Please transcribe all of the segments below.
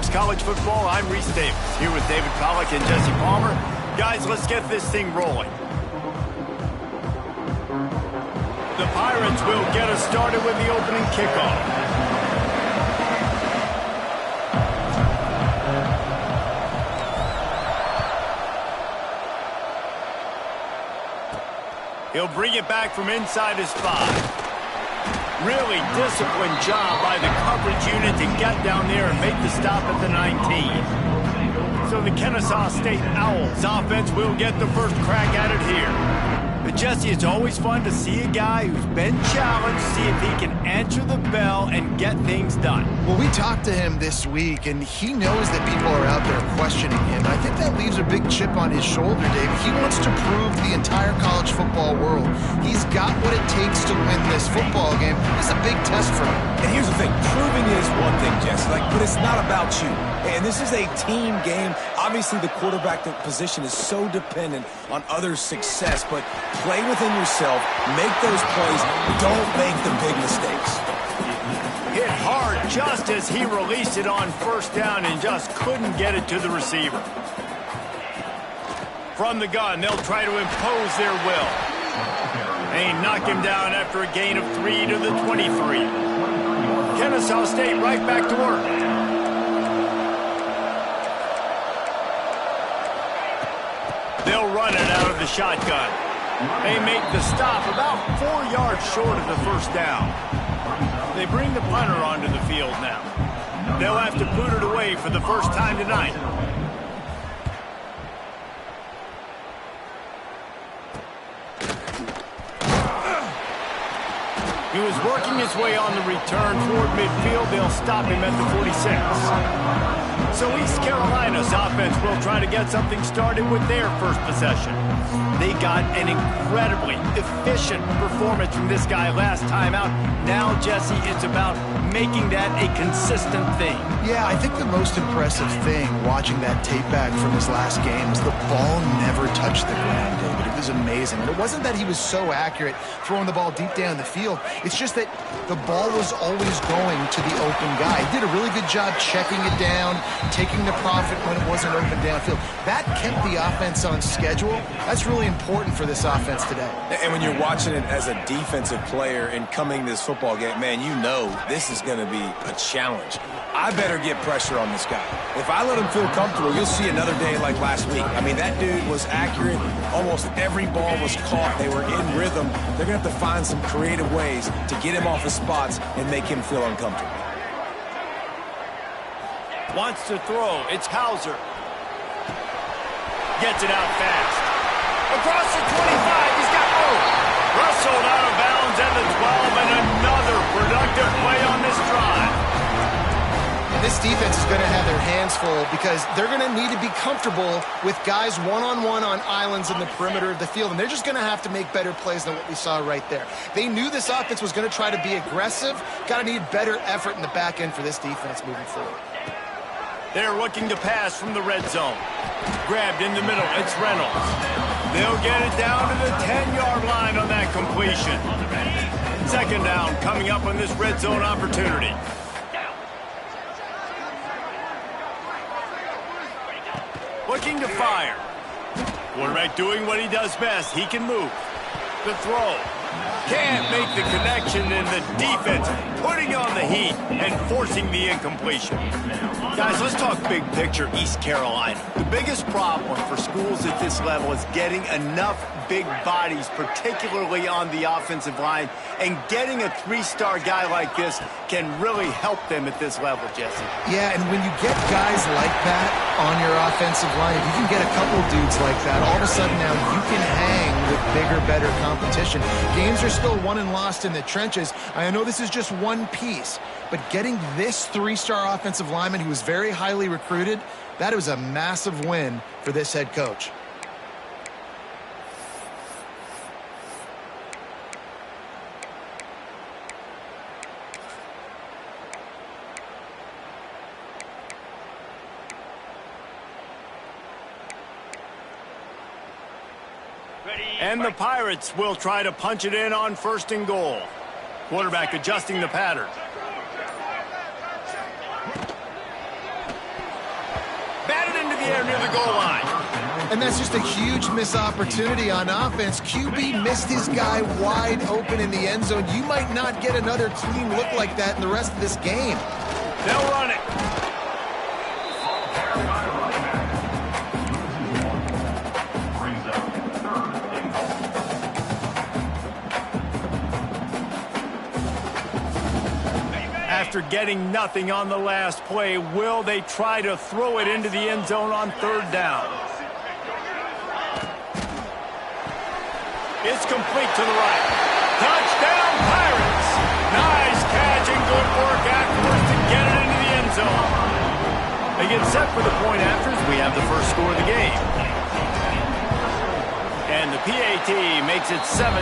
It's College Football. I'm Reese Davis, here with David Pollack and Jesse Palmer. Guys, let's get this thing rolling. The Pirates will get us started with the opening kickoff. He'll bring it back from inside his 5. Really disciplined job by the coverage unit to get down there and make the stop at the 19. So the Kennesaw State Owls offense will get the first crack at it here. But Jesse, it's always fun to see a guy who's been challenged, see if he can answer the bell and get things done. Well, we talked to him this week, and he knows that people are out there questioning him. I think that leaves a big chip on his shoulder, Dave. He wants to prove to the entire college football world he's got what it takes to win this football game. It's a big test for him. And here's the thing. Proving is one thing, Jesse, but it's not about you. And this is a team game. Obviously, the quarterback position is so dependent on others' success, but play within yourself, make those plays, don't make the big mistakes. Hit hard just as he released it on first down and just couldn't get it to the receiver. From the gun, they'll try to impose their will. They knock him down after a gain of 3 to the 23. Kennesaw State right back to work. They'll run it out of the shotgun. They make the stop about 4 yards short of the first down. They bring the punter onto the field now. They'll have to boot it away for the first time tonight. He was working his way on the return toward midfield. They'll stop him at the 46. So East Carolina's offense will try to get something started with their first possession. They got an incredibly efficient performance from this guy last time out. Now, Jesse, it's about making that a consistent thing. Yeah, I think the most impressive thing watching that tape back from his last game is the ball never touched the ground, David. It was amazing. And it wasn't that he was so accurate throwing the ball deep down the field. It's just that the ball was always going to the open guy. He did a really good job checking it down, taking the profit when it wasn't open downfield. That kept the offense on schedule. That's really important for this offense today. And when you're watching it as a defensive player and coming to this football game, man, you know this is going to be a challenge. I better get pressure on this guy. If I let him feel comfortable, you'll see another day like last week. I mean, that dude was accurate. Almost every ball was caught. They were in rhythm. They're going to have to find some creative ways to get him off his spots and make him feel uncomfortable. Wants to throw. It's Hauser. Gets it out fast. Across the 25. He's got room. Rustled out of bounds at the 12, and another productive play on this drive. This defense is going to have their hands full because they're going to need to be comfortable with guys one-on-one on islands in the perimeter of the field, and they're just going to have to make better plays than what we saw right there. They knew this offense was going to try to be aggressive. Got to need better effort in the back end for this defense moving forward. They're looking to pass from the red zone. Grabbed in the middle. It's Reynolds. They'll get it down to the 10-yard line on that completion. Second down coming up on this red zone opportunity. Looking to fire. Quarterback doing what he does best. He can move. The throw. Can't make the connection, and the defense putting on the heat and forcing the incompletion. Guys, let's talk big picture East Carolina. The biggest problem for schools at this level is getting enough big bodies, particularly on the offensive line, and getting a 3-star guy like this can really help them at this level, Jesse. Yeah, and when you get guys like that on your offensive line, if you can get a couple dudes like that, all of a sudden now you can hang with bigger, better competition. Games are still won and lost in the trenches. I know this is just one piece, but getting this 3-star offensive lineman who was very highly recruited, that was a massive win for this head coach. And the Pirates will try to punch it in on 1st and goal. Quarterback adjusting the pattern. into the air near the goal line. And that's just a huge missed opportunity on offense. QB missed his guy wide open in the end zone. You might not get another clean look like that in the rest of this game. They'll run it. After getting nothing on the last play, will they try to throw it into the end zone on third down? It's complete to the right. Touchdown, Pirates! Nice catch and good work afterwards to get it into the end zone. They get set for the point afters. We have the first score of the game. And the PAT makes it 7-0.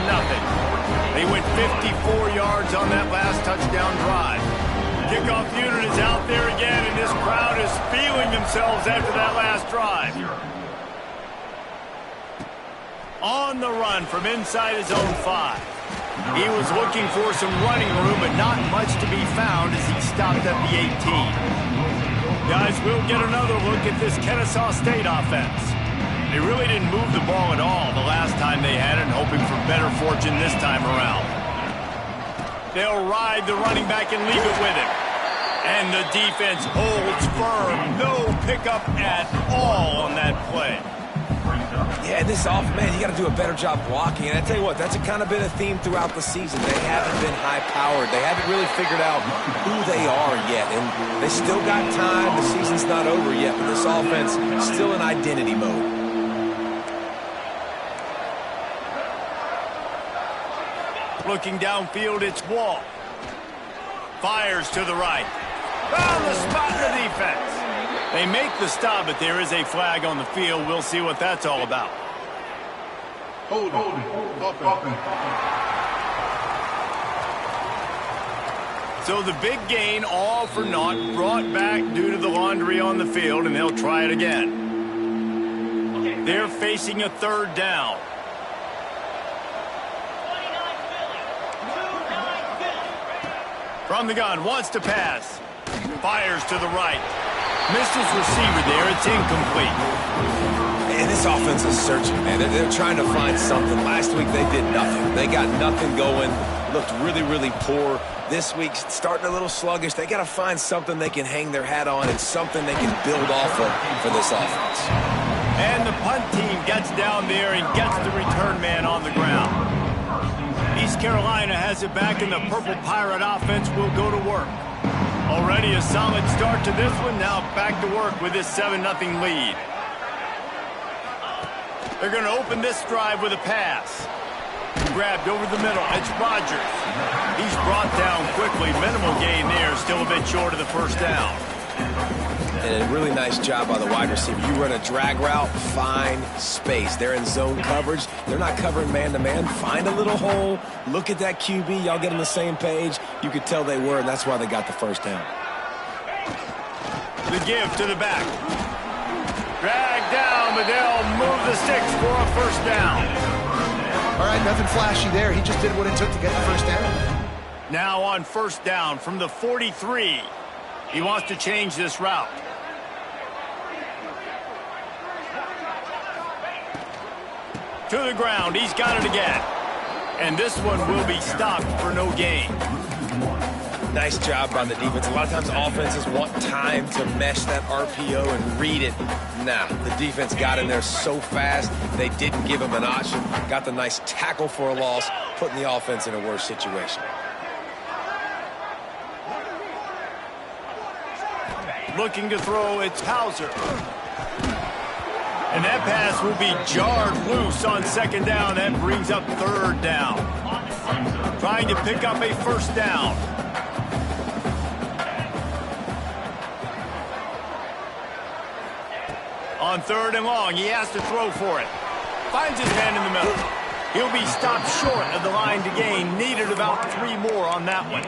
They went 54 yards on that last touchdown drive. Kickoff unit is out there again, and this crowd is feeling themselves after that last drive. On the run from inside his own 5. He was looking for some running room, but not much to be found as he stopped at the 18. Guys, we'll get another look at this Kennesaw State offense. They really didn't move the ball at all the last time they had it, hoping for better fortune this time around. They'll ride the running back and leave it with him. And the defense holds firm. No pickup at all on that play. Yeah, this man, you got to do a better job blocking. And I tell you what, that's kind of been a theme throughout the season. They haven't been high-powered. They haven't really figured out who they are yet. And they still got time. The season's not over yet, but this offense is still in identity mode. Looking downfield, it's Wall. Fires to the right. Found the spot in the defense. They make the stop, but there is a flag on the field. We'll see what that's all about. Hold on. So the big gain, all for naught, brought back due to the laundry on the field, and they'll try it again. They're facing a third down. From the gun, wants to pass. Fires to the right. Missed his receiver there. It's incomplete. And this offense is searching, man. They're trying to find something. Last week, they did nothing. They got nothing going. Looked really, really poor. This week, starting a little sluggish. They got to find something they can hang their hat on and something they can build off of for this offense. And the punt team gets down there and gets the return man on the ground. East Carolina has it back, and the Purple Pirate offense will go to work. Already a solid start to this one. Now back to work with this 7-0 lead. They're going to open this drive with a pass. Grabbed over the middle. It's Rodgers. He's brought down quickly. Minimal gain there. Still a bit short of the first down. And a really nice job by the wide receiver. You run a drag route, find space. They're in zone coverage. They're not covering man-to-man. Find a little hole. Look at that QB. Y'all get on the same page. You could tell they were, and that's why they got the first down. The give to the back. Drag down, but they'll move the sticks for a first down. All right, nothing flashy there. He just did what it took to get the first down. Now on first down from the 43. He wants to change this route. To the ground. He's got it again. And this one will be stopped for no gain. Nice job by the defense. A lot of times offenses want time to mesh that RPO and read it. Nah, the defense got in there so fast, they didn't give him an option. Got the nice tackle for a loss, putting the offense in a worse situation. Looking to throw, it's Hauser. And that pass will be jarred loose on second down. That brings up third down. Trying to pick up a first down. On third and long, he has to throw for it. Finds his man in the middle. He'll be stopped short of the line to gain. Needed about 3 more on that one.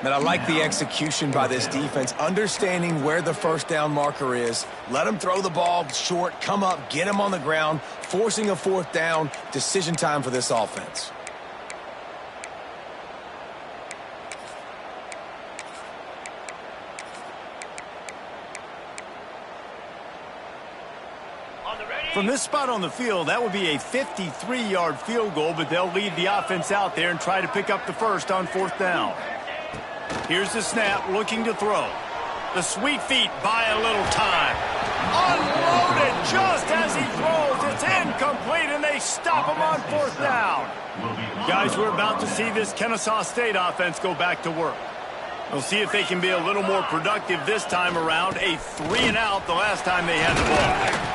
Man, I like the execution by this defense, understanding where the first down marker is. Let them throw the ball short, come up, get him on the ground, forcing a fourth down. Decision time for this offense. From this spot on the field, that would be a 53-yard field goal, but they'll lead the offense out there and try to pick up the first on 4th down. Here's the snap, looking to throw. The sweet feet buy a little time. Unloaded just as he throws. It's incomplete, and they stop him on 4th down. Guys, we're about to see this Kennesaw State offense go back to work. We'll see if they can be a little more productive this time around. A 3-and-out the last time they had the ball.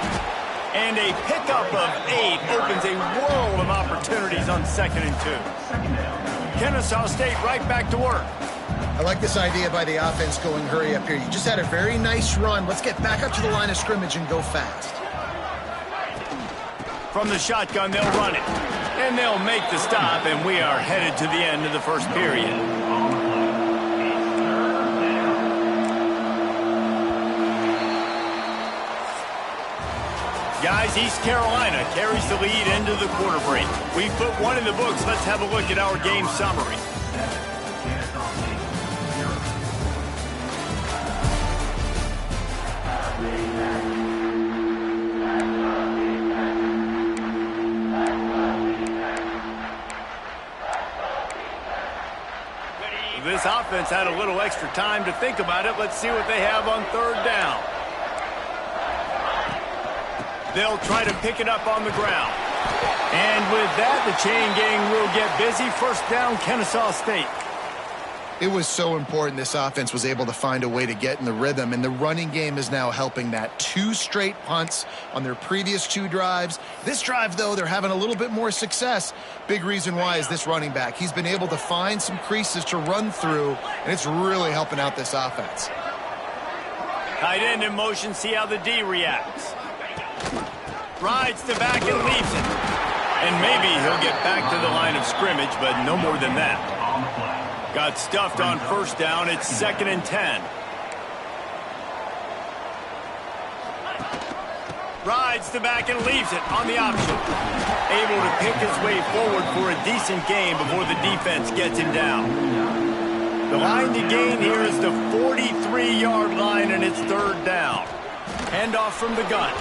And a pickup of 8 opens a world of opportunities on 2nd and 2. Kennesaw State right back to work. I like this idea by the offense going hurry up here. You just had a very nice run. Let's get back up to the line of scrimmage and go fast. From the shotgun, they'll run it. And they'll make the stop, and we are headed to the end of the first period. Guys, East Carolina carries the lead into the quarter break. We put one in the books. Let's have a look at our game summary. This offense had a little extra time to think about it. Let's see what they have on 3rd down. They'll try to pick it up on the ground. And with that, the chain gang will get busy. 1st down, Kennesaw State. It was so important this offense was able to find a way to get in the rhythm, and the running game is now helping that. 2 straight punts on their previous 2 drives. This drive, though, they're having a little bit more success. Big reason why is this running back. He's been able to find some creases to run through, and it's really helping out this offense. Tight end in motion, see how the D reacts. Rides to back and leaves it. And maybe he'll get back to the line of scrimmage, but no more than that. Got stuffed on 1st down. It's 2nd and 10. Rides to back and leaves it on the option. Able to pick his way forward for a decent gain before the defense gets him down. The line to gain here is the 43-yard line, and it's 3rd down. Handoff from the gun.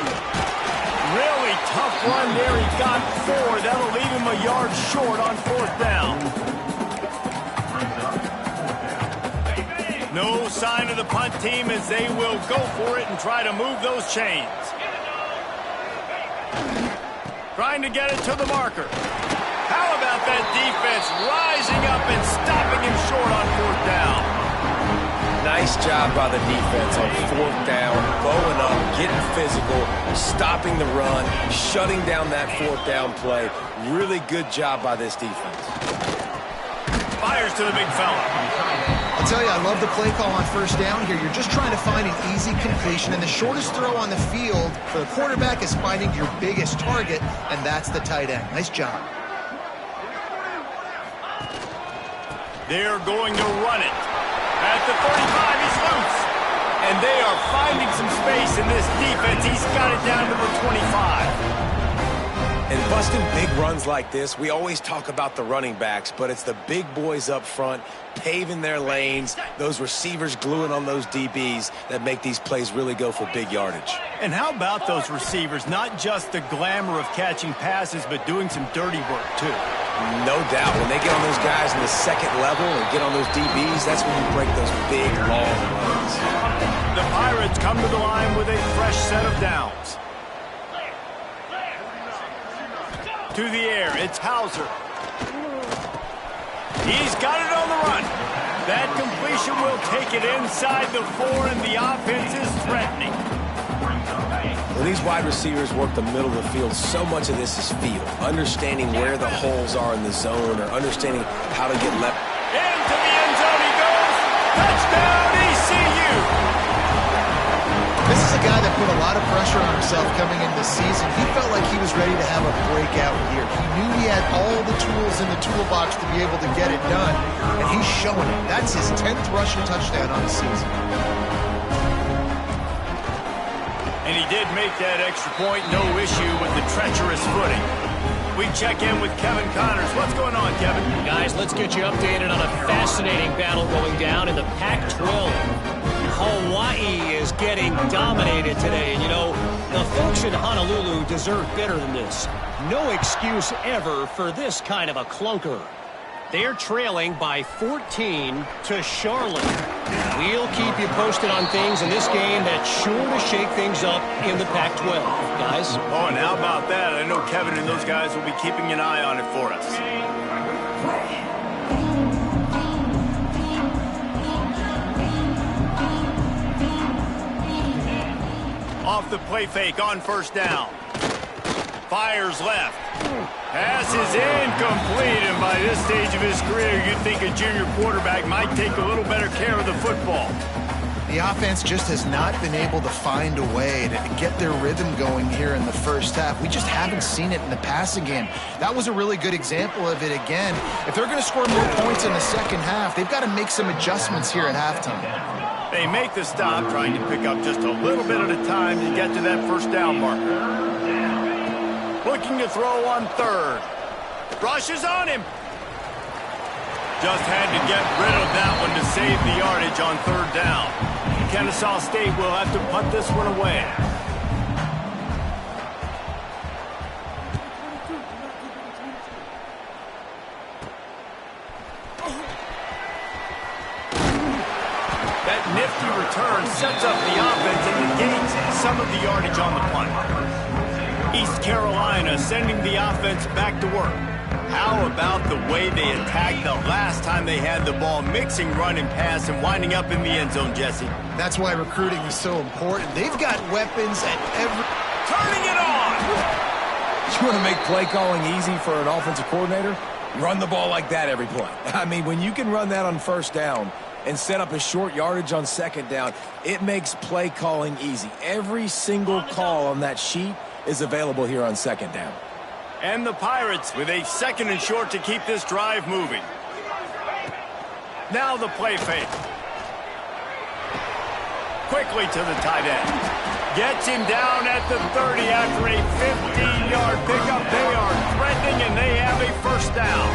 Really tough run there. He got 4. That'll leave him a yard short on 4th down. No sign of the punt team as they will go for it and try to move those chains. Trying to get it to the marker. How about that defense rising up and stopping him short on 4th down? Nice job by the defense on 4th down, bowing up, getting physical, stopping the run, shutting down that 4th down play. Really good job by this defense. Fires to the big fella. I'll tell you, I love the play call on 1st down here. You're just trying to find an easy completion, and the shortest throw on the field for the quarterback is finding your biggest target, and that's the tight end. Nice job. They're going to run it. At the 35, he's loose. And they are finding some space in this defense. He's got it down to the 25. And busting big runs like this, we always talk about the running backs, but it's the big boys up front, paving their lanes, those receivers gluing on those DBs that make these plays really go for big yardage. And how about those receivers? Not just the glamour of catching passes, but doing some dirty work, too. No doubt. When they get on those guys in the 2nd level and get on those DBs, that's when you break those big, long runs. The Pirates come to the line with a fresh set of downs. To the air, it's Hauser. He's got it on the run. That completion will take it inside the 4, and the offense is threatening. When these wide receivers work the middle of the field, so much of this is feel. Understanding where the holes are in the zone or understanding how to get left. Into the end zone he goes. Touchdown, ECU. This is a guy that put a lot of pressure on himself coming into the season. He felt like he was ready to have a breakout year. He knew he had all the tools in the toolbox to be able to get it done, and he's showing it. That's his 10th rushing touchdown on the season. And he did make that extra point. No issue with the treacherous footing. We check in with Kevin Connors. What's going on, Kevin? Guys, let's get you updated on a fascinating battle going down in the Pac-12. Hawaii is getting dominated today. And, you know, the folks in Honolulu deserve better than this. No excuse ever for this kind of a clunker. They're trailing by 14 to Charlotte. We'll keep you posted on things in this game that's sure to shake things up in the Pac-12, guys. Oh, and how about that? I know Kevin and those guys will be keeping an eye on it for us. Off the play fake on first down. Fires left. Pass is incomplete, and by this stage of his career, you'd think a junior quarterback might take a little better care of the football. The offense just has not been able to find a way to get their rhythm going here in the first half. We just haven't seen it in the passing game. That was a really good example of it again. If they're going to score more points in the second half, they've got to make some adjustments here at halftime. They make the stop, trying to pick up just a little bit at a time to get to that first down marker. Looking to throw on third. Rushes on him. Just had to get rid of that one to save the yardage on third down. Kennesaw State will have to punt this one away. That nifty return sets up the offense and negates some of the yardage on the punt. East Carolina sending the offense back to work. How about the way they attacked the last time they had the ball, mixing run and pass and winding up in the end zone, Jesse? That's why recruiting is so important. They've got weapons at every... Turning it on! You want to make play calling easy for an offensive coordinator? Run the ball like that every play. I mean, when you can run that on first down and set up a short yardage on second down, it makes play calling easy. Every single call on that sheet is available here on second down. And the Pirates with a second and short to keep this drive moving. Now the play fake. Quickly to the tight end. Gets him down at the 30 after a 15-yard pickup. They are threatening, and they have a first down.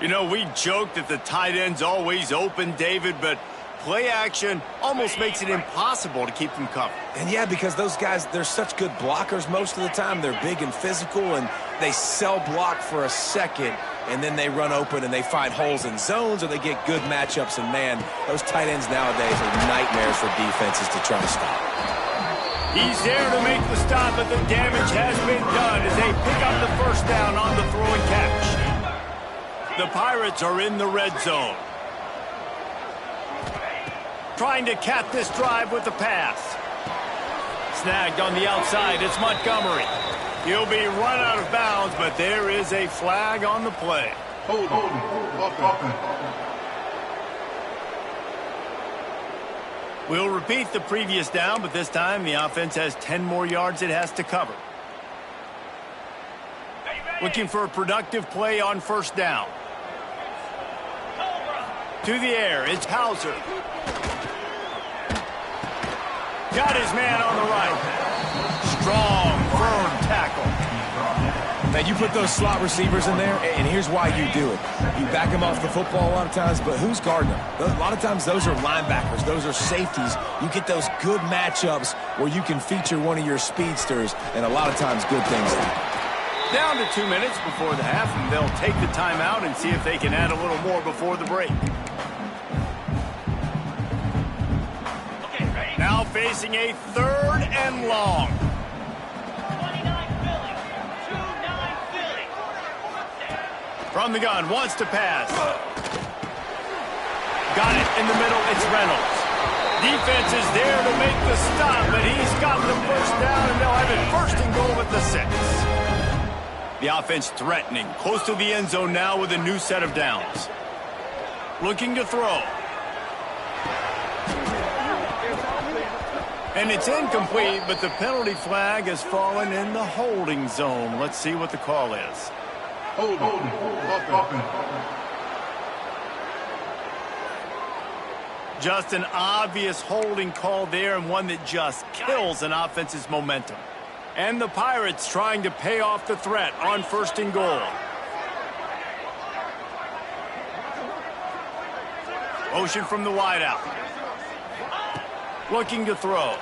You know, we joke that the tight end's always open, David, but play action almost makes it impossible to keep them covered. And yeah, because those guys, they're such good blockers most of the time. They're big and physical, and they sell block for a second, and then they run open and they find holes in zones, or they get good matchups. And man, those tight ends nowadays are nightmares for defenses to try to stop. He's there to make the stop, but the damage has been done as they pick up the first down on the throw and catch. The Pirates are in the red zone. Trying to cap this drive with the pass. Snagged on the outside, it's Montgomery. He'll be run out of bounds, but there is a flag on the play. Hold on. We'll repeat the previous down, but this time the offense has 10 more yards it has to cover. Looking for a productive play on first down. To the air, it's Hauser. Got his man on the right. Strong, firm tackle. Now, you put those slot receivers in there, and here's why you do it. You back them off the football a lot of times, but who's guarding them? A lot of times those are linebackers. Those are safeties. You get those good matchups where you can feature one of your speedsters, and a lot of times good things happen. Down to 2 minutes before the half, and they'll take the timeout and see if they can add a little more before the break. Now facing a third and long. From the gun, wants to pass. Got it in the middle, it's Reynolds. Defense is there to make the stop, but he's got the first down, and they'll have it first and goal at the 6. The offense threatening, close to the end zone now with a new set of downs. Looking to throw. And it's incomplete, but the penalty flag has fallen in the holding zone. Let's see what the call is. Hold on. Just an obvious holding call there, and one that just kills an offense's momentum. And the Pirates trying to pay off the threat on first and goal. Motion from the wideout. Looking to throw.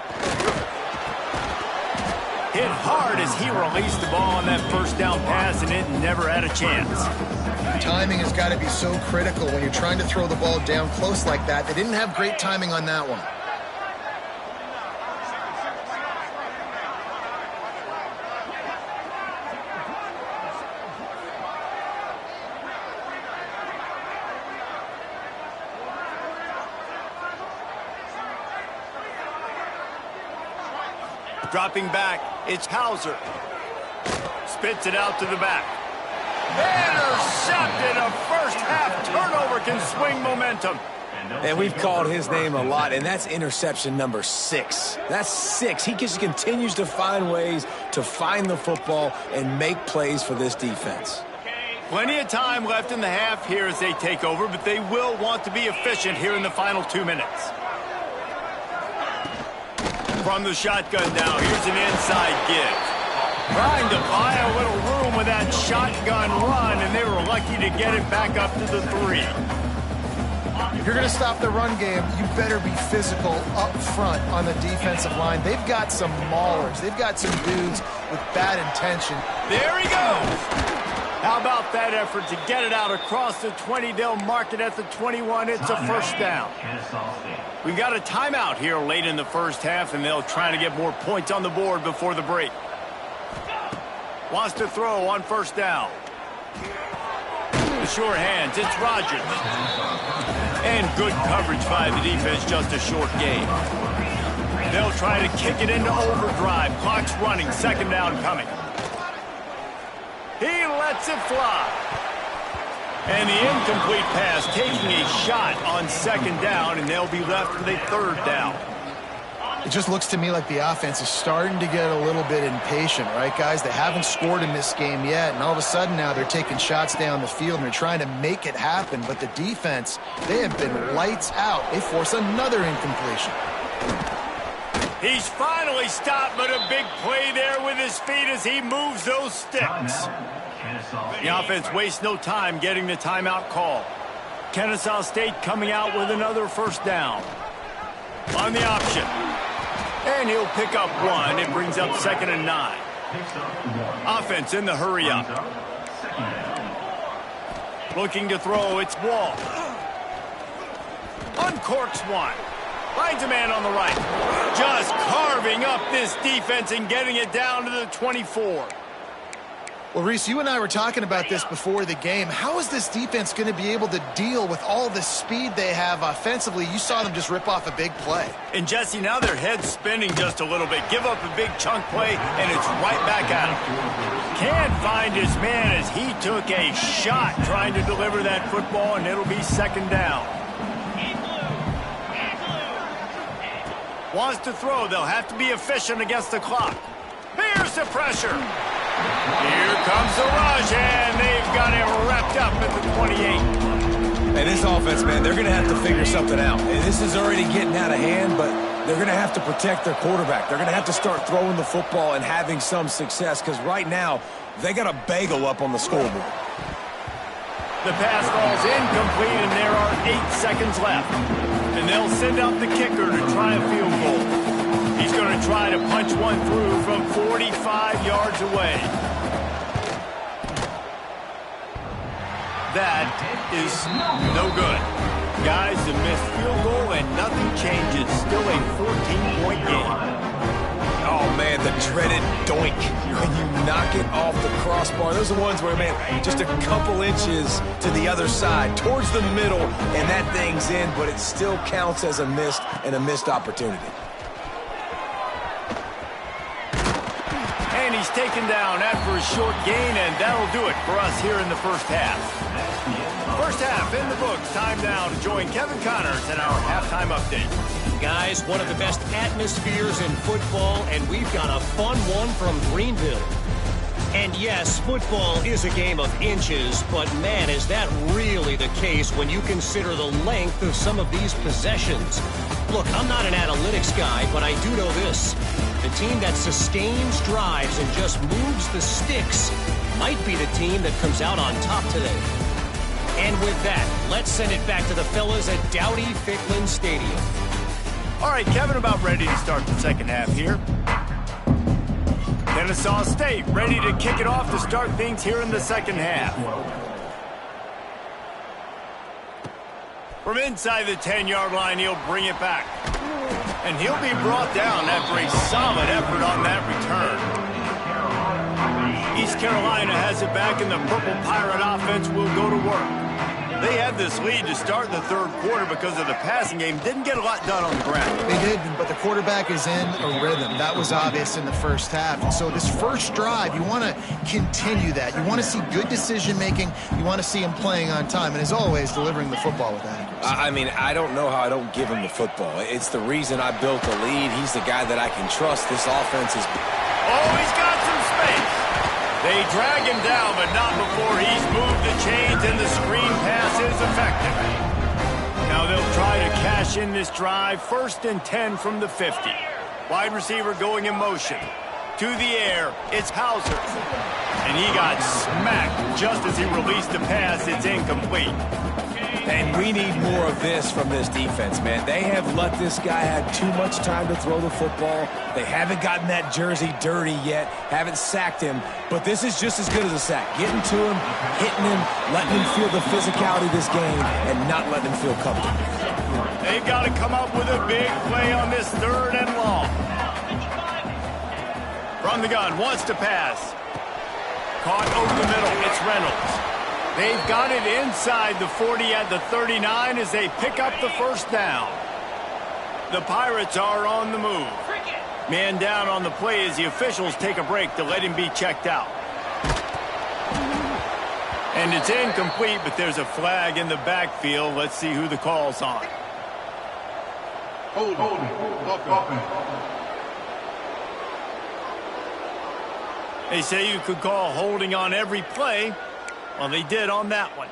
Hit hard as he released the ball on that first down pass, and it never had a chance. Timing has got to be so critical when you're trying to throw the ball down close like that. They didn't have great timing on that one. Dropping back, it's Hauser. Spits it out to the back. Intercepted! A first-half turnover can swing momentum. And we've called his name a lot, and that's interception number 6. That's 6. He just continues to find ways to find the football and make plays for this defense. Plenty of time left in the half here as they take over, but they will want to be efficient here in the final 2 minutes. From the shotgun now, here's an inside give. Trying to buy a little room with that shotgun run, and they were lucky to get it back up to the 3. If you're going to stop the run game, you better be physical up front on the defensive line. They've got some maulers. They've got some dudes with bad intention. There he goes. How about that effort to get it out across the 20? They'll mark it at the 21. It's a first down. We've got a timeout here late in the first half, and they'll try to get more points on the board before the break. Wants to throw on first down. The sure hands, it's Rodgers. And good coverage by the defense, just a short gain. They'll try to kick it into overdrive. Clock's running, second down coming. He lets it fly. And the incomplete pass taking a shot on second down, and they'll be left with a third down. It just looks to me like the offense is starting to get a little bit impatient, right, guys? They haven't scored in this game yet, and all of a sudden now they're taking shots down the field, and they're trying to make it happen. But the defense, they have been lights out. They force another incompletion. He's finally stopped, but a big play there with his feet as he moves those sticks. The offense wastes no time getting the timeout call. Kennesaw State coming out with another first down. On the option. And he'll pick up 1. It brings up 2nd and 9. Offense in the hurry up. Looking to throw, it's Wall. Uncorks 1. Finds a man on the right. Just carving up this defense and getting it down to the 24. Well, Reese, you and I were talking about this before the game. How is this defense going to be able to deal with all the speed they have offensively? You saw them just rip off a big play. And, Jesse, now their head's spinning just a little bit. Give up a big chunk play, and it's right back at him. Can't find his man as he took a shot trying to deliver that football, and it'll be second down. Wants to throw. They'll have to be efficient against the clock. Here's the pressure. Here comes the rush, and they've got it wrapped up at the 28. And this offense, man, they're going to have to figure something out. And this is already getting out of hand, but they're going to have to protect their quarterback. They're going to have to start throwing the football and having some success, because right now they got a bagel up on the scoreboard. The pass falls incomplete, and there are 8 seconds left. And they'll send out the kicker to try a field goal. He's going to try to punch one through from 45 yards away. That is no good. Guys, a missed field goal and nothing changes. Still a 14-point game. Oh, man, the dreaded doink. When you knock it off the crossbar. Those are the ones where, man, just a couple inches to the other side, towards the middle, and that thing's in, but it still counts as a missed opportunity. And he's taken down after a short gain, and that'll do it for us here in the first half. First half in the books. Time now to join Kevin Connors in our halftime update. Guys, one of the best atmospheres in football, and we've got a fun one from Greenville. And yes, football is a game of inches, but man, is that really the case when you consider the length of some of these possessions. Look, I'm not an analytics guy, but I do know this. The team that sustains drives and just moves the sticks might be the team that comes out on top today. And with that, let's send it back to the fellas at Dowdy Ficklin Stadium. All right, Kevin, about ready to start the second half here. Kennesaw State ready to kick it off to start things here in the second half. From inside the 10-yard line, he'll bring it back. And he'll be brought down after a solid effort on that return. East Carolina has it back, and the Purple Pirate offense will go to work. They had this lead to start the third quarter because of the passing game. Didn't get a lot done on the ground. They did, but the quarterback is in a rhythm. That was obvious in the first half. And so this first drive, you want to continue that. You want to see good decision-making. You want to see him playing on time. And as always, delivering the football with accuracy. I mean, I don't know how I don't give him the football. It's the reason I built the lead. He's the guy that I can trust. This offense is... Oh, he's got some space. They drag him down, but not before he's moved the chains, and the screen pass is effective. Now they'll try to cash in this drive. 1st and 10 from the 50. Wide receiver going in motion. To the air, it's Hauser. And he got smacked just as he released the pass. It's incomplete. And we need more of this from this defense, man. They have let this guy have too much time to throw the football. They haven't gotten that jersey dirty yet, haven't sacked him, but this is just as good as a sack. Getting to him, hitting him, letting him feel the physicality of this game, and not letting him feel comfortable. They've got to come up with a big play on this 3rd and long. From the gun, wants to pass. Caught over the middle, it's Reynolds. They've got it inside the 40 at the 39 as they pick up the first down. The Pirates are on the move. Man down on the play as the officials take a break to let him be checked out. And it's incomplete, but there's a flag in the backfield. Let's see who the call's on. Holding. Offense. They say you could call holding on every play. Well, they did on that one.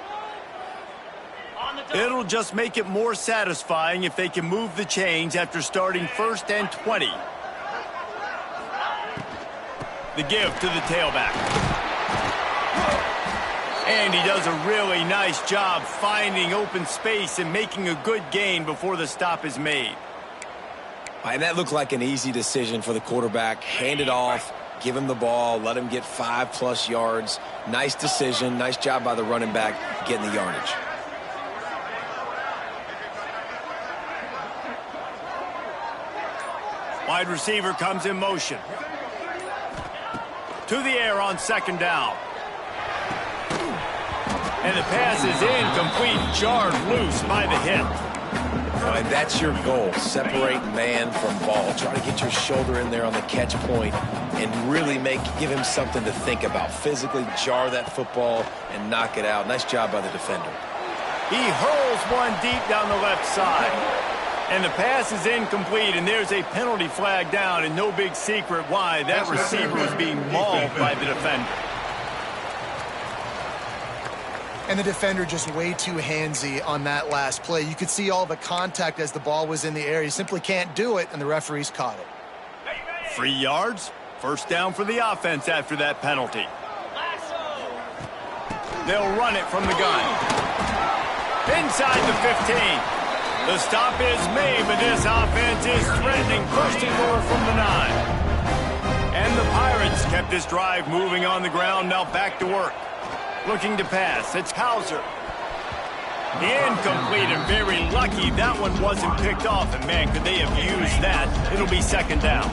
It'll just make it more satisfying if they can move the chains after starting 1st and 20. The give to the tailback. And he does a really nice job finding open space and making a good gain before the stop is made. And that looked like an easy decision for the quarterback. Hand it off. Give him the ball, let him get 5+ yards. Nice decision, nice job by the running back getting the yardage. Wide receiver comes in motion. To the air on 2nd down. And the pass is incomplete, jarred loose by the hit. And that's your goal. Separate man from ball. Try to get your shoulder in there on the catch point and really give him something to think about. Physically jar that football and knock it out. Nice job by the defender. He hurls one deep down the left side. And the pass is incomplete, and there's a penalty flag down, and no big secret why. That receiver was being mauled by the defender. And the defender just way too handsy on that last play. You could see all the contact as the ball was in the air. You simply can't do it, and the referees caught it. 3 yards. 1st down for the offense after that penalty. They'll run it from the gun. Inside the 15. The stop is made, but this offense is threatening 1st and goal from the 9. And the Pirates kept this drive moving on the ground. Now back to work. Looking to pass. It's Hauser. Incomplete, and very lucky that one wasn't picked off. And, man, could they have used that? It'll be 2nd down.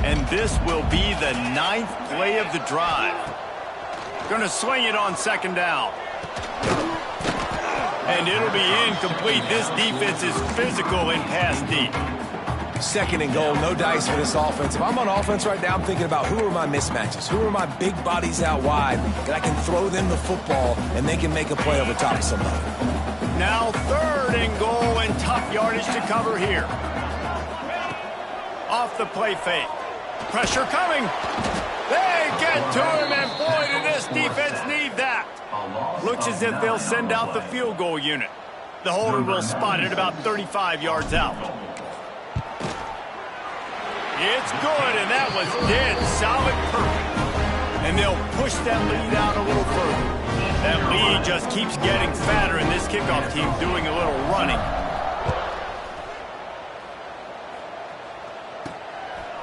And this will be the 9th play of the drive. Going to swing it on 2nd down. And it'll be incomplete. This defense is physical and pass deep. 2nd and goal, no dice for this offense. If I'm on offense right now, I'm thinking about who are my mismatches? Who are my big bodies out wide that I can throw them the football and they can make a play over top of somebody? Now 3rd and goal, and tough yardage to cover here. Off the play fake. Pressure coming. They get to him, and boy, did this defense need that. Looks as if they'll send out the field goal unit. The holder will spot it about 35 yards out. It's good, and that was dead solid perfect. And they'll push that lead out a little further. That lead just keeps getting fatter, and this kickoff team doing a little running.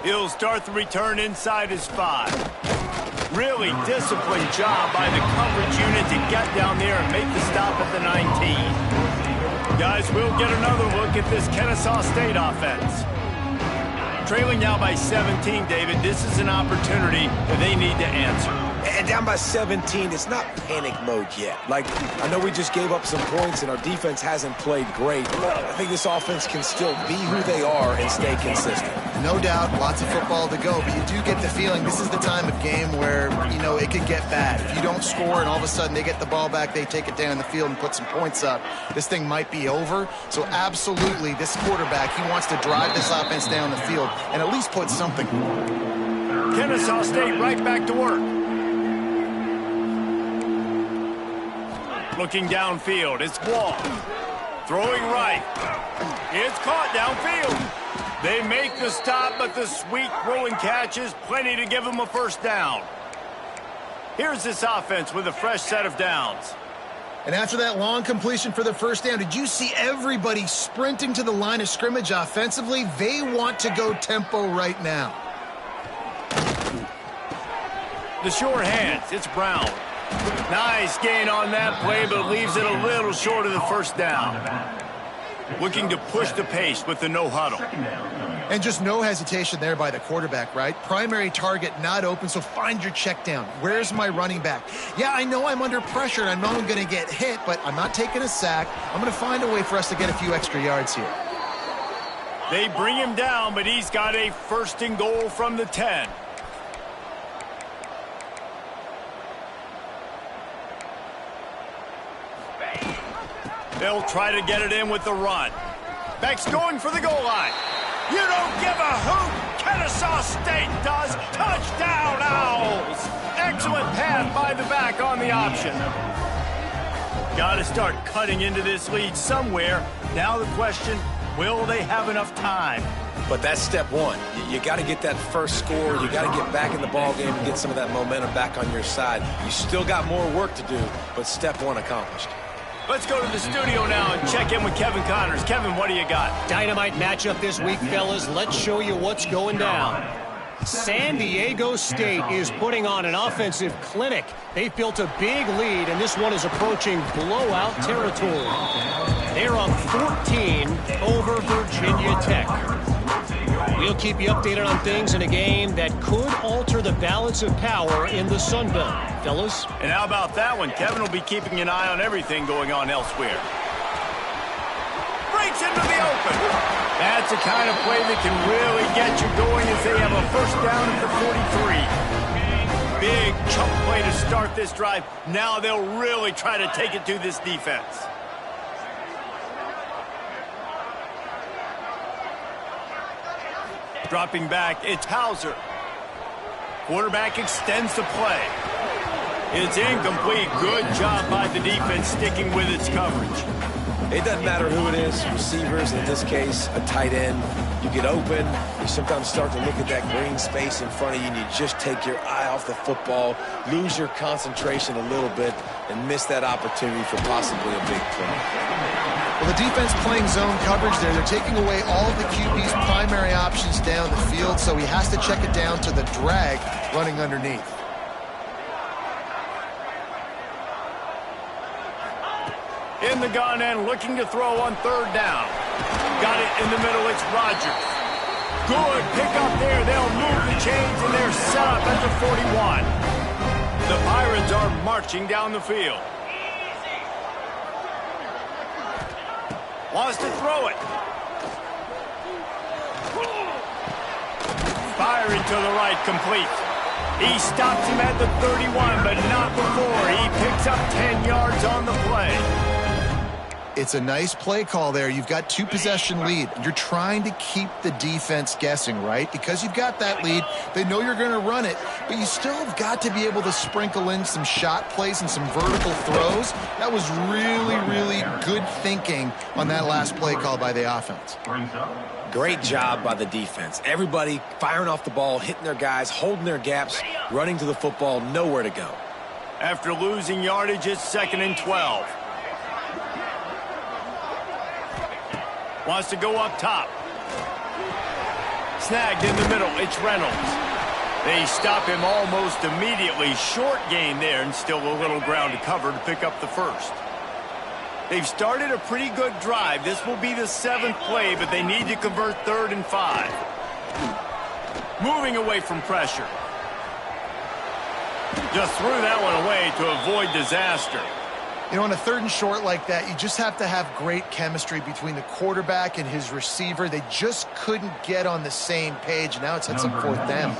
He'll start the return inside his 5. Really disciplined job by the coverage unit to get down there and make the stop at the 19. Guys, we'll get another look at this Kennesaw State offense. Trailing now by 17, David. This is an opportunity that they need to answer. And down by 17, it's not panic mode yet. Like, I know we just gave up some points and our defense hasn't played great. I think this offense can still be who they are and stay consistent. No doubt, lots of football to go, but you do get the feeling this is the time of game where, you know, it could get bad. If you don't score and all of a sudden they get the ball back, they take it down the field and put some points up, this thing might be over. So absolutely, this quarterback, he wants to drive this offense down the field and at least put something. Kennesaw State right back to work. Looking downfield, it's Wall. Throwing right. It's caught downfield. They make the stop, but the sweet throw and catch is plenty to give them a first down. Here's this offense with a fresh set of downs. And after that long completion for the first down, did you see everybody sprinting to the line of scrimmage offensively? They want to go tempo right now. The sure hands, it's Brown. Nice gain on that play, but leaves it a little short of the first down. Looking to push the pace with the no huddle. And just no hesitation there by the quarterback, right? Primary target not open, so find your check down. Where's my running back? Yeah, I know I'm under pressure, and I know I'm going to get hit, but I'm not taking a sack. I'm going to find a way for us to get a few extra yards here. They bring him down, but he's got a first and goal from the 10. They'll try to get it in with the run. Beck's going for the goal line. You don't give a hoot. Kennesaw State does. Touchdown, Owls. Excellent pass by the back on the option. Got to start cutting into this lead somewhere. Now the question, will they have enough time? But that's step one. You got to get that first score. You got to get back in the ball game and get some of that momentum back on your side. You still got more work to do, but step one accomplished. Let's go to the studio now and check in with Kevin Connors. Kevin, what do you got? Dynamite matchup this week, fellas. Let's show you what's going down. San Diego State is putting on an offensive clinic. They've built a big lead, and this one is approaching blowout territory. They're up 14 over Virginia Tech. We'll keep you updated on things in a game that could alter the balance of power in the Sun Belt. Fellas? And how about that one? Kevin will be keeping an eye on everything going on elsewhere. Breaks into the open. That's the kind of play that can really get you going as they have a first down at the 43. Big chunk play to start this drive. Now they'll really try to take it to this defense. Dropping back, it's Hauser. Quarterback extends the play. It's incomplete. Good job by the defense sticking with its coverage. It doesn't matter who it is, receivers, in this case, a tight end. You get open, you sometimes start to look at that green space in front of you, and you just take your eye off the football, lose your concentration a little bit, and miss that opportunity for possibly a big play. Well, the defense playing zone coverage there. They're taking away all of the QB's primary options down the field, so he has to check it down to the drag running underneath. In the gun and looking to throw on third down. Got it in the middle, it's Rogers. Good pick up there. They'll move the chains, and they're set up at the 41. The Pirates are marching down the field. Wants to throw it. Firing to the right, complete. He stops him at the 31, but not before. He picks up 10 yards on the play. It's a nice play call there. You've got 2-possession lead. You're trying to keep the defense guessing, right? Because you've got that lead, they know you're going to run it, but you still have got to be able to sprinkle in some shot plays and some vertical throws. That was really, really good thinking on that last play call by the offense. Great job by the defense. Everybody firing off the ball, hitting their guys, holding their gaps, running to the football, nowhere to go. After losing yardage, it's 2nd and 12. Wants to go up top. snagged in the middle. It's Reynolds. They stop him almost immediately. Short gain there, and still a little ground to cover to pick up the first. They've started a pretty good drive. This will be the 7th play, but they need to convert 3rd and 5. Moving away from pressure. Just threw that one away to avoid disaster. You know, on a 3rd and short like that, you just have to have great chemistry between the quarterback and his receiver. They just couldn't get on the same page. Now it's hit some 4th down.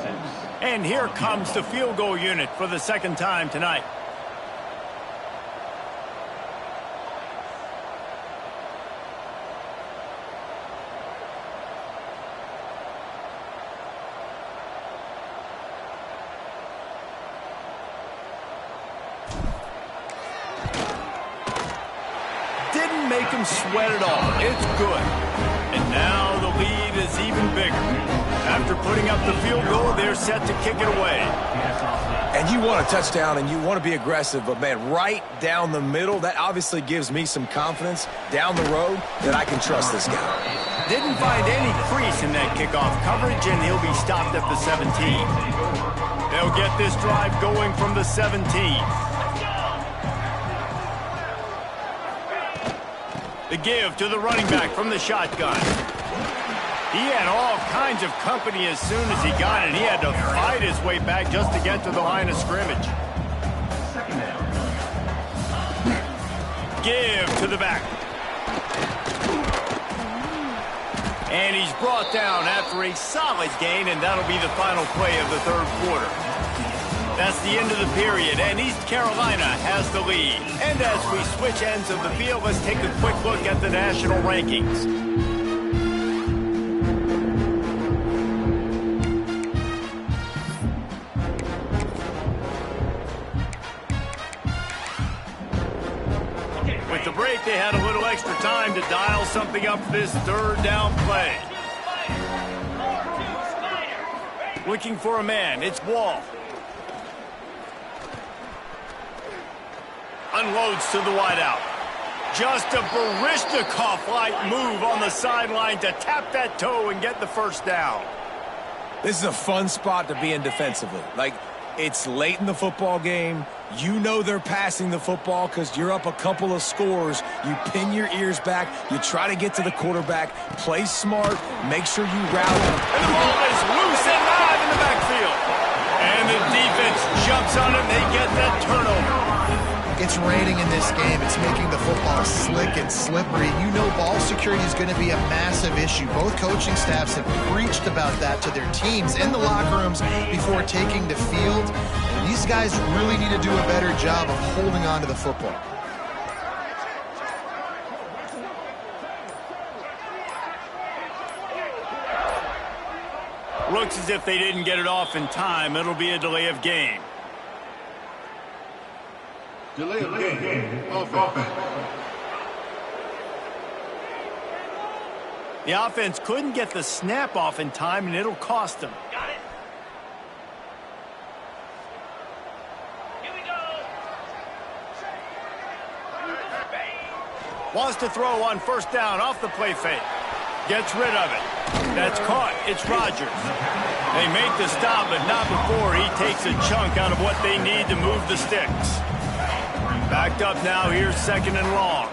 And here comes the field goal unit for the 2nd time tonight. Didn't make him sweat at all. It's good. And now the lead is even bigger. After putting up the field goal, they're set to kick it away. And you want a touchdown and you want to be aggressive, but man, right down the middle, that obviously gives me some confidence down the road that I can trust this guy. Didn't find any crease in that kickoff coverage, and he'll be stopped at the 17. They'll get this drive going from the 17. The give to the running back from the shotgun. He had all kinds of company as soon as he got it. He had to fight his way back just to get to the line of scrimmage. Give to the back. And he's brought down after a solid gain, and that'll be the final play of the 3rd quarter. That's the end of the period, and East Carolina has the lead. And as we switch ends of the field, let's take a quick look at the national rankings. With the break, they had a little extra time to dial something up this 3rd down play. Looking for a man, it's Wall. Unloads to the wideout. Just a Baryshnikov-like move on the sideline to tap that toe and get the first down. This is a fun spot to be in defensively. Like, it's late in the football game. You know they're passing the football because you're up a couple of scores. You pin your ears back. You try to get to the quarterback. Play smart. Make sure you rally. And the ball is loose and live in the backfield. And the defense jumps on it, and they get that turnover. It's raining in this game. It's making the football slick and slippery. You know ball security is going to be a massive issue. Both coaching staffs have preached about that to their teams in the locker rooms before taking the field. And these guys really need to do a better job of holding on to the football. Looks as if they didn't get it off in time. It'll be a delay of game. Delay of game. Offense. The offense couldn't get the snap off in time, and it'll cost them. Got it. Here we go. Wants to throw on 1st down off the play fake. Gets rid of it. That's caught. It's Rodgers. They make the stop, but not before he takes a chunk out of what they need to move the sticks. Backed up now. Here's 2nd and long.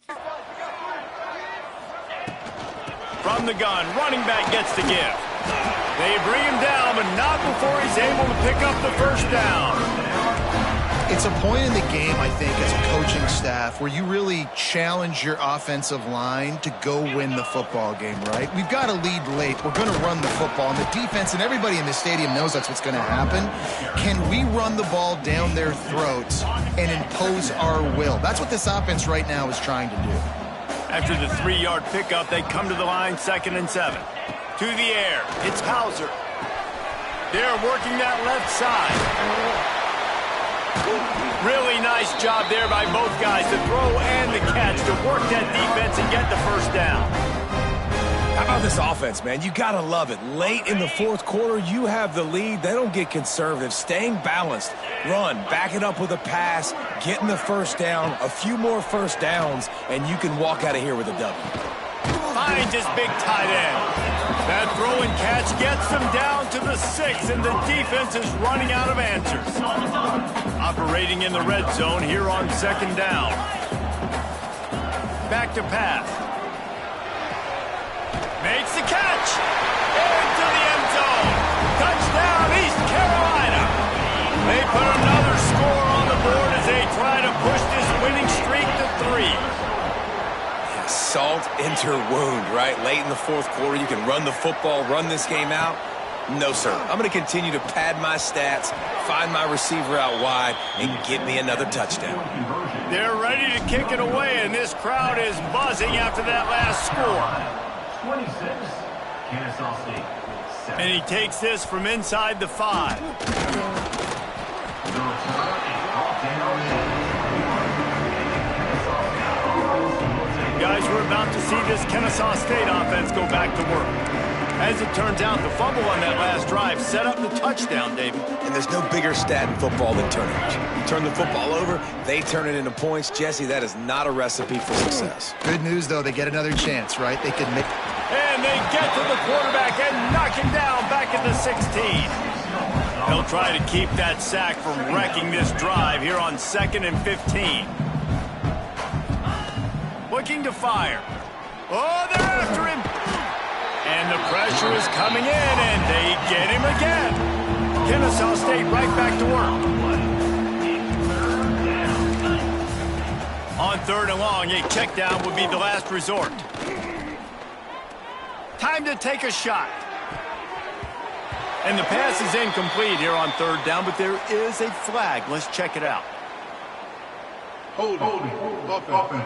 Come on, set. From the gun, running back gets the give. They bring him down, but not before he's able to pick up the 1st down. It's a point in the game, I think, as a coaching staff where you really challenge your offensive line to go win the football game, right? We've got to lead late. We're going to run the football, and the defense and everybody in this stadium knows that's what's going to happen. Can we run the ball down their throats and impose our will? That's what this offense right now is trying to do. After the 3-yard pickup, they come to the line, 2nd and 7. To the air, it's Hauser. They're working that left side. Really nice job there by both guys, the throw and the catch, to work that defense and get the 1st down. How about this offense, man? You got to love it. Late in the fourth quarter, you have the lead. They don't get conservative. Staying balanced. Run, back it up with a pass, getting the first down, a few more first downs, and you can walk out of here with a W. Finds his big tight end. That throw and catch gets them down to the 6, and the defense is running out of answers. Operating in the red zone here on second down. Back to pass. Makes the catch. Into the end zone. Touchdown, East Carolina. They put another score on the board as they try to push this winning streak to 3. Yeah, salt into wound, right? Late in the fourth quarter, you can run the football, run this game out. No, sir. I'm going to continue to pad my stats, find my receiver out wide, and get me another touchdown. They're ready to kick it away, and this crowd is buzzing after that last score. 26, Kennesaw State. And he takes this from inside the 5. Guys, we're about to see this Kennesaw State offense go back to work. As it turns out, the fumble on that last drive set up the touchdown, David. And there's no bigger stat in football than turnovers. You turn the football over, they turn it into points. Jesse, that is not a recipe for success. Good news, though. They get another chance, right? They can make... And they get to the quarterback and knock him down back at the 16. They'll try to keep that sack from wrecking this drive here on 2nd and 15. Looking to fire. Oh, they're after him. And the pressure is coming in, and they get him again. Kennesaw State right back to work. On 3rd and long, a check down would be the last resort. Time to take a shot. And the pass is incomplete here on 3rd down, but there is a flag. Let's check it out. Holding. Offense.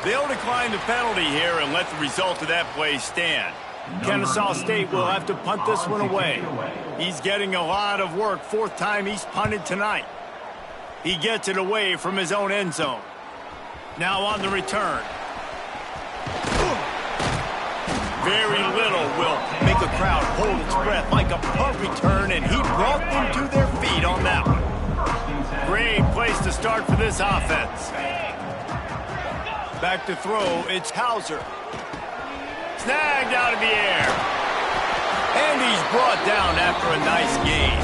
They'll decline the penalty here and let the result of that play stand. Kennesaw State will have to punt this one away. He's getting a lot of work. 4th time he's punted tonight. He gets it away from his own end zone. Now on the return. Very little will make a crowd hold its breath like a punt return, and he brought them to their feet on that one. Great place to start for this offense. Back to throw, it's Hauser. Snagged out of the air. And he's brought down after a nice gain.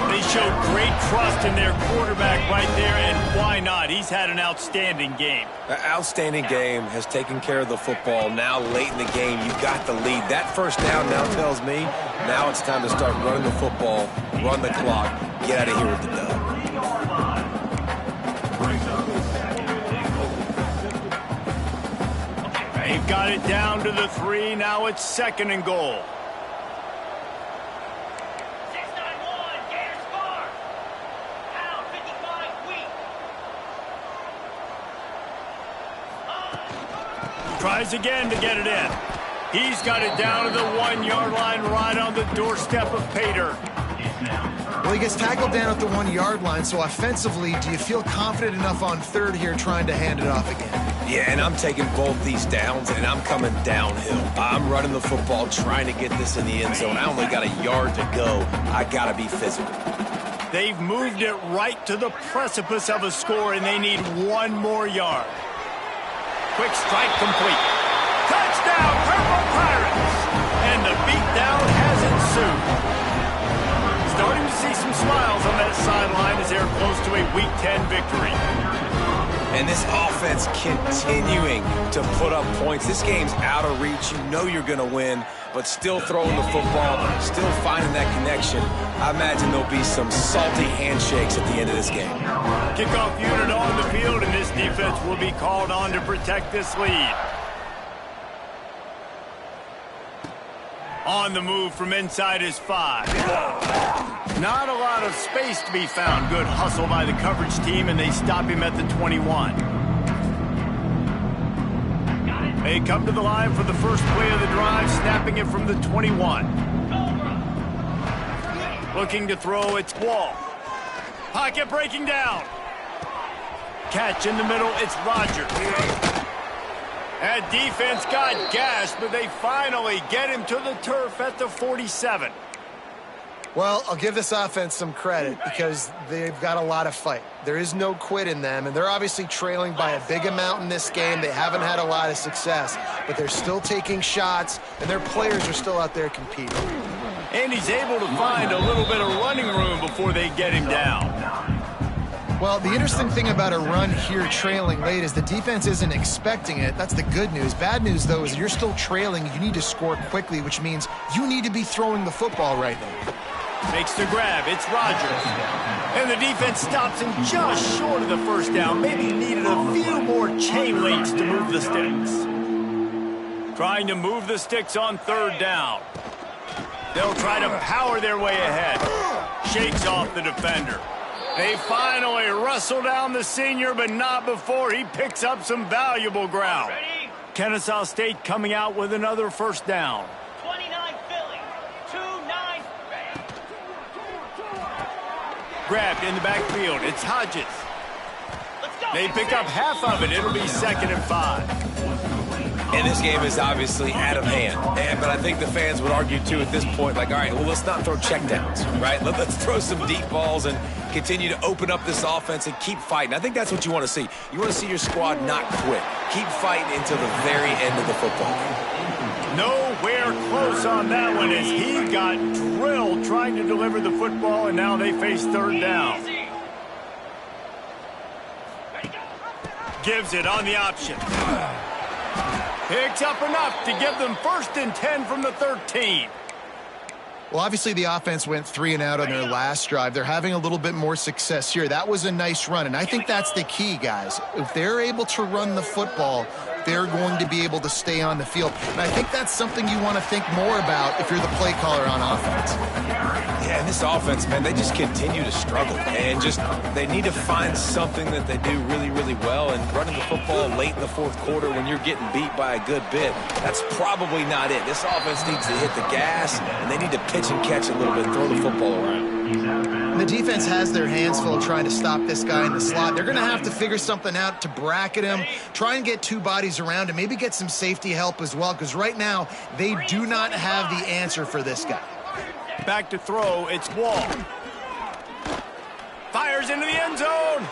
They showed great trust in their quarterback right there, and why not? He's had an outstanding game. An outstanding game, has taken care of the football. Now late in the game, you got the lead. That first down now tells me now it's time to start running the football, run the clock, get out of here with the dub. They've got it down to the 3. Now it's 2nd and goal. 691, Gators Farm. Pound 55 weak. Tries again to get it in. He's got it down to the 1-yard line right on the doorstep of Pater. Well, he gets tackled down at the 1-yard line, so offensively, do you feel confident enough on 3rd here trying to hand it off again? Yeah, and I'm taking both these downs, and I'm coming downhill. I'm running the football, trying to get this in the end zone. I only got a yard to go. I got to be physical. They've moved it right to the precipice of a score, and they need 1 more yard. Quick strike complete. Touchdown, Purple Pirates! And the beatdown has ensued. Starting to see some smiles on that sideline as they're close to a Week 10 victory. And this offense continuing to put up points. This game's out of reach. You know you're going to win, but still throwing the football, still finding that connection. I imagine there'll be some salty handshakes at the end of this game. Kickoff unit on the field, and this defense will be called on to protect this lead. On the move from inside his 5. Not a lot of space to be found. Good hustle by the coverage team, and they stop him at the 21. They come to the line for the first play of the drive, snapping it from the 21. Looking to throw, it's Wall. Pocket breaking down. Catch in the middle, it's Rogers. That defense got gashed, but they finally get him to the turf at the 47. Well, I'll give this offense some credit because they've got a lot of fight. There is no quit in them, and they're obviously trailing by a big amount in this game. They haven't had a lot of success, but they're still taking shots, and their players are still out there competing. And he's able to find a little bit of running room before they get him down. Well, the interesting thing about a run here trailing late is the defense isn't expecting it. That's the good news. Bad news, though, is you're still trailing. You need to score quickly, which means you need to be throwing the football right now. Makes the grab. It's Rodgers. And the defense stops him just short of the first down. Maybe needed a few more chain links to move the sticks. Trying to move the sticks on third down. They'll try to power their way ahead. Shakes off the defender. They finally wrestle down the senior, but not before he picks up some valuable ground. Kennesaw State coming out with another first down. 29 Philly. 2-9. Grabbed in the backfield. It's Hodges. Let's go. They pick up half of it. It'll be 2nd and 5. And this game is obviously out of hand. But I think the fans would argue, too, at this point, like, all right, well, let's not throw checkdowns, right? Let's throw some deep balls and continue to open up this offense and keep fighting. I think that's what you want to see. You want to see your squad not quit. Keep fighting until the very end of the football game. Nowhere close on that one as he got drilled trying to deliver the football, and now they face third down. Gives it on the option. Picks up enough to give them 1st and 10 from the 13. Well, obviously the offense went 3 and out on their last drive. They're having a little bit more success here. That was a nice run, and I think that's the key, guys. If they're able to run the football, they're going to be able to stay on the field. And I think that's something you want to think more about if you're the play caller on offense. Yeah, and this offense, man, they just continue to struggle. And they need to find something that they do really, really well. And running the football late in the 4th quarter when you're getting beat by a good bit, that's probably not it. This offense needs to hit the gas, and they need to pitch and catch a little bit, throw the football around. The defense has their hands full trying to stop this guy in the slot. They're going to have to figure something out to bracket him, try and get 2 bodies around him, maybe get some safety help as well, because right now they do not have the answer for this guy. Back to throw, it's Wall. Fires into the end zone.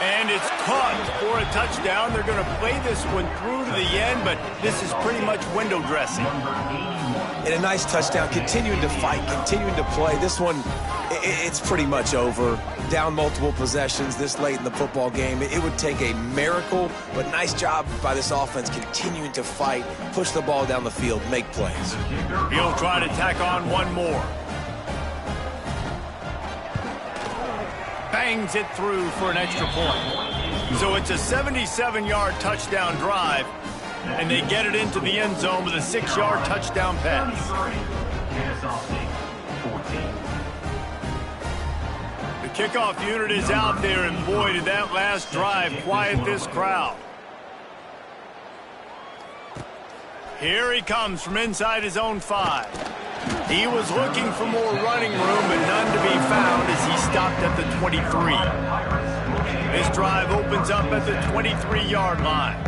And it's caught for a touchdown. They're going to play this one through to the end, but this is pretty much window dressing. And a nice touchdown, continuing to fight, continuing to play. This one, it's pretty much over. Down multiple possessions this late in the football game. It would take a miracle, but nice job by this offense continuing to fight, push the ball down the field, make plays. He'll try to tack on one more. Bangs it through for an extra point. So it's a 77-yard touchdown drive, and they get it into the end zone with a 6-yard touchdown pass. The kickoff unit is out there, and boy, did that last drive quiet this crowd. Here he comes from inside his own 5. He was looking for more running room, but none to be found as he stopped at the 23. This drive opens up at the 23-yard line.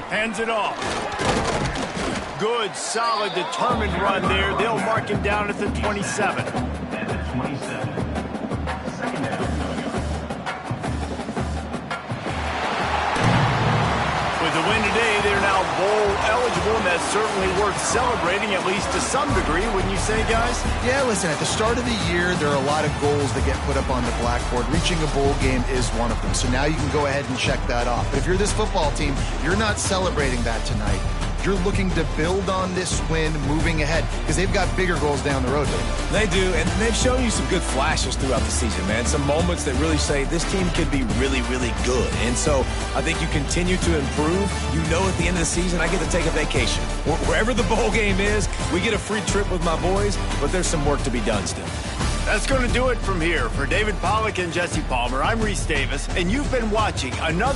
Hands it off. Good, solid, determined run there. They'll mark him down at the 27. With the win today, they're now bowl eligible, and that's certainly worth celebrating, at least to some degree, wouldn't you say, guys? Yeah, listen, at the start of the year, there are a lot of goals that get put up on the blackboard. Reaching a bowl game is one of them. So now you can go ahead and check that off. But if you're this football team, you're not celebrating that tonight. You're looking to build on this win moving ahead because they've got bigger goals down the road. They do, and they've shown you some good flashes throughout the season, man. Some moments that really say this team could be really, really good. And so I think you continue to improve. You know at the end of the season, I get to take a vacation. Wherever the bowl game is, we get a free trip with my boys, but there's some work to be done still. That's going to do it from here. For David Pollack and Jesse Palmer, I'm Reese Davis, and you've been watching another